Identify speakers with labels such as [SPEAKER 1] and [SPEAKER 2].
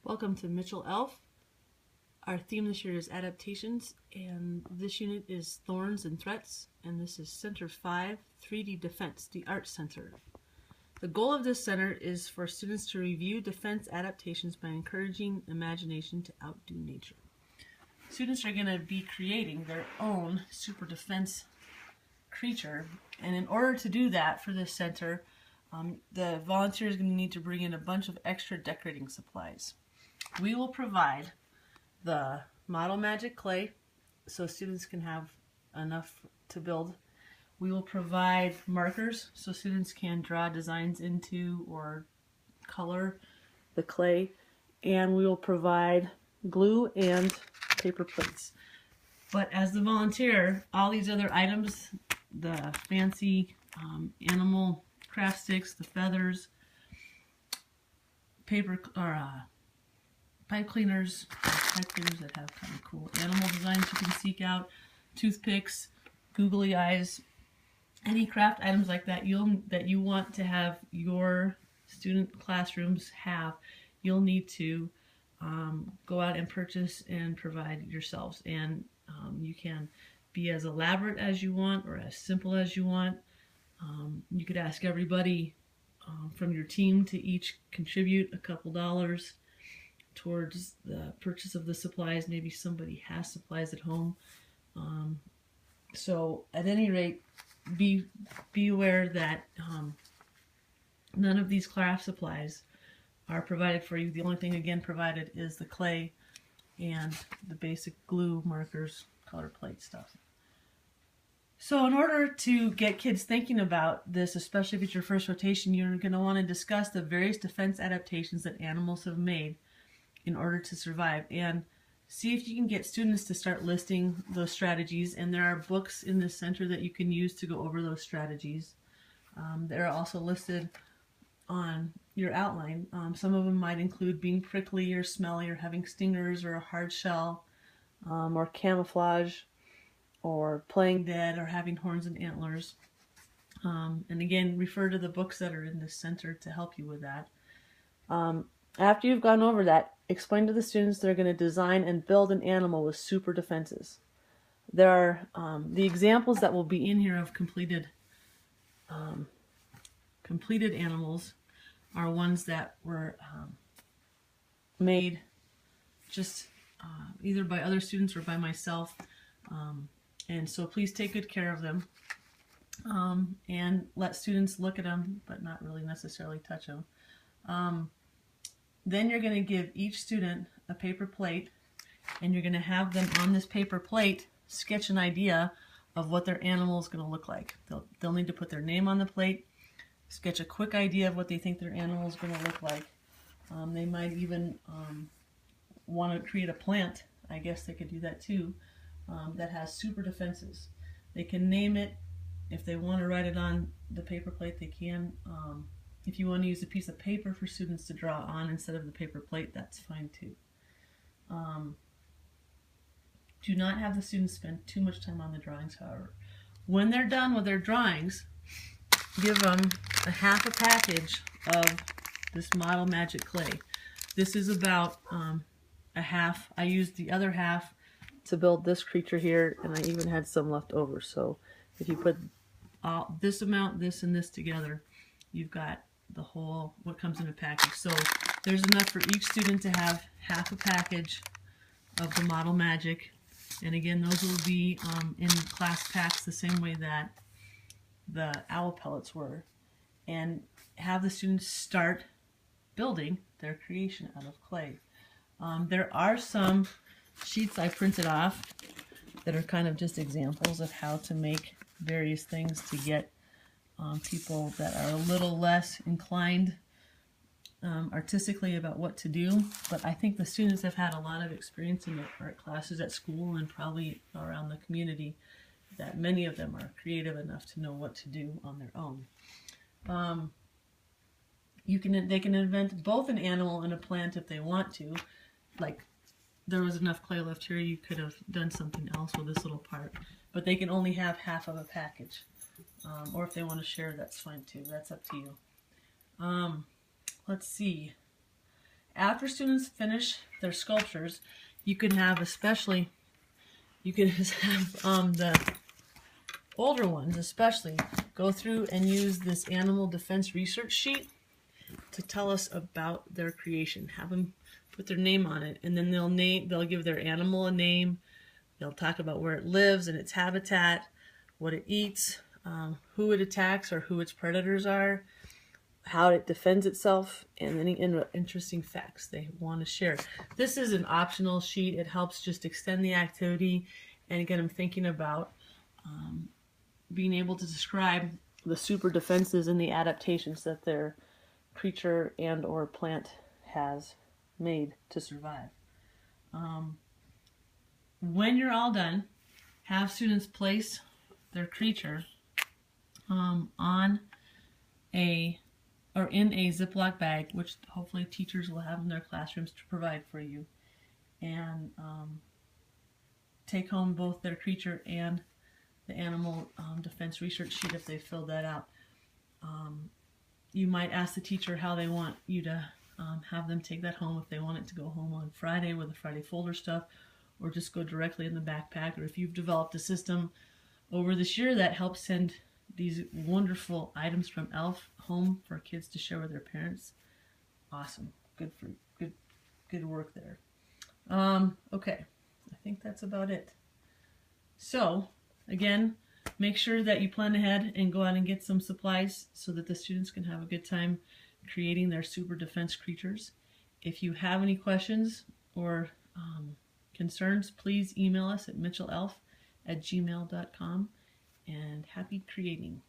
[SPEAKER 1] Welcome to Mitchell Elf. Our theme this year is Adaptations, and this unit is Thorns and Threats, and this is Center 5, 3D Defense, the Art Center. The goal of this center is for students to review defense adaptations by encouraging imagination to outdo nature. Students are going to be creating their own super defense creature, and in order to do that for this center, the volunteer is going to need to bring in a bunch of extra decorating supplies. We will provide the model magic clay so students can have enough to build. We will provide markers so students can draw designs into or color the clay, and we will provide glue and paper plates. But as the volunteer, all these other items, the fancy animal craft sticks, the feathers, paper or pipe cleaners that have kind of cool animal designs you can seek out, toothpicks, googly eyes, any craft items like that that you want to have your student classrooms have, you'll need to go out and purchase and provide yourselves. And you can be as elaborate as you want or as simple as you want. You could ask everybody from your team to each contribute a couple dollars towards the purchase of the supplies. Maybe somebody has supplies at home. So at any rate, be aware that none of these craft supplies are provided for you. The only thing again provided is the clay and the basic glue, markers, color plate stuff. So in order to get kids thinking about this, especially if it's your first rotation, you're going to want to discuss the various defense adaptations that animals have made in order to survive, and see if you can get students to start listing those strategies. And there are books in this center that you can use to go over those strategies. They're also listed on your outline. Some of them might include being prickly or smelly or having stingers or a hard shell, or camouflage, or playing dead, or having horns and antlers. And again, refer to the books that are in this center to help you with that. After you've gone over that, explain to the students they're going to design and build an animal with super defenses. There are the examples that will be in here of completed animals are ones that were made just either by other students or by myself. And so please take good care of them, and let students look at them, but not really necessarily touch them. Then you're going to give each student a paper plate, and you're going to have them on this paper plate sketch an idea of what their animal is going to look like. They'll need to put their name on the plate, sketch a quick idea of what they think their animal is going to look like. They might even want to create a plant. I guess they could do that too. That has super defenses. They can name it. If they want to write it on the paper plate, they can. If you want to use a piece of paper for students to draw on instead of the paper plate, that's fine too. Do not have the students spend too much time on the drawings, however. When they're done with their drawings, give them a half a package of this model magic clay. This is about a half. I used the other half to build this creature here, and I even had some left over. So if you put this amount, this and this together, you've got the whole, what comes in a package. So there's enough for each student to have half a package of the model magic. And again, those will be in class packs the same way that the owl pellets were. And have the students start building their creation out of clay. There are some sheets I printed off that are kind of just examples of how to make various things to get people that are a little less inclined artistically about what to do. But I think the students have had a lot of experience in their art classes at school and probably around the community, that many of them are creative enough to know what to do on their own. They can invent both an animal and a plant if they want to. Like, there was enough clay left here, you could have done something else with this little part. But they can only have half of a package. Or if they want to share, that's fine too. That's up to you. Let's see. After students finish their sculptures, you can have the older ones especially go through and use this animal defense research sheet to tell us about their creation. Have them put their name on it, and then they'll give their animal a name. They'll talk about where it lives and its habitat, what it eats, who it attacks or who its predators are, how it defends itself, and any interesting facts they want to share. This is an optional sheet. It helps just extend the activity and get them thinking about being able to describe the super defenses and the adaptations that their creature and or plant has made to survive. When you're all done, have students place their creature in a Ziploc bag, which hopefully teachers will have in their classrooms to provide for you, and take home both their creature and the animal defense research sheet if they filled that out. You might ask the teacher how they want you to have them take that home, if they want it to go home on Friday with the Friday folder stuff, or just go directly in the backpack, or if you've developed a system over this year that helps send these wonderful items from ELF home for kids to share with their parents. Awesome. Good work there. Okay, I think that's about it. So again, make sure that you plan ahead and go out and get some supplies so that the students can have a good time creating their super defense creatures. If you have any questions or concerns, please email us at mitchellelf@gmail.com, and happy creating.